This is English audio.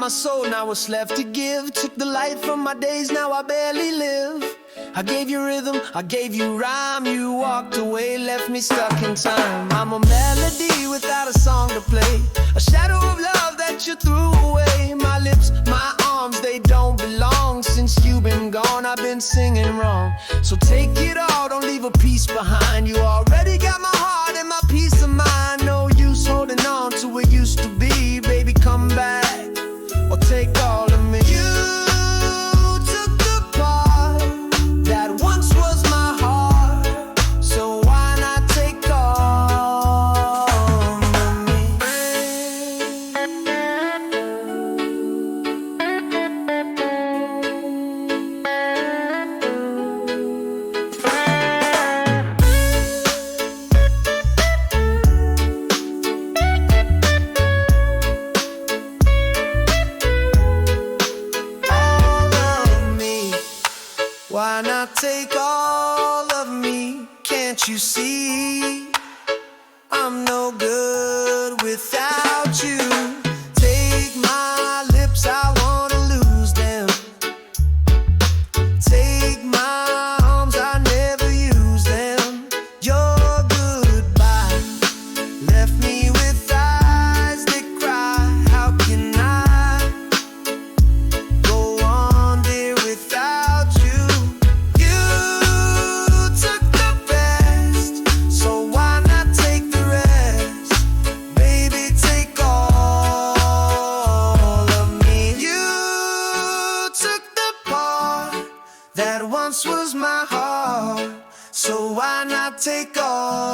my soul, now what's left to give? Took the light from my days, now I barely live. I gave you rhythm, I gave you rhyme. You walked away, left me stuck in time. I'm a melody without a song to play, a shadow of love that you threw away. My lips, my arms, they don't belong. Since you've been gone, I've been singing wrong. So take it all, don't leave a piece behind. You already got my heart and my peace of mind. No use holding on to what used to be. Baby, come back or take all of me. You took the part that once was my heart, so why not take all of me? Why not take all of me? Can't you see I'm no good without you? Take my lips, I wanna lose them. Take my arms, I never use them. Your goodbye left me with eyes that cry. How can I go on, dear, without you? That once was my heart, so why not take all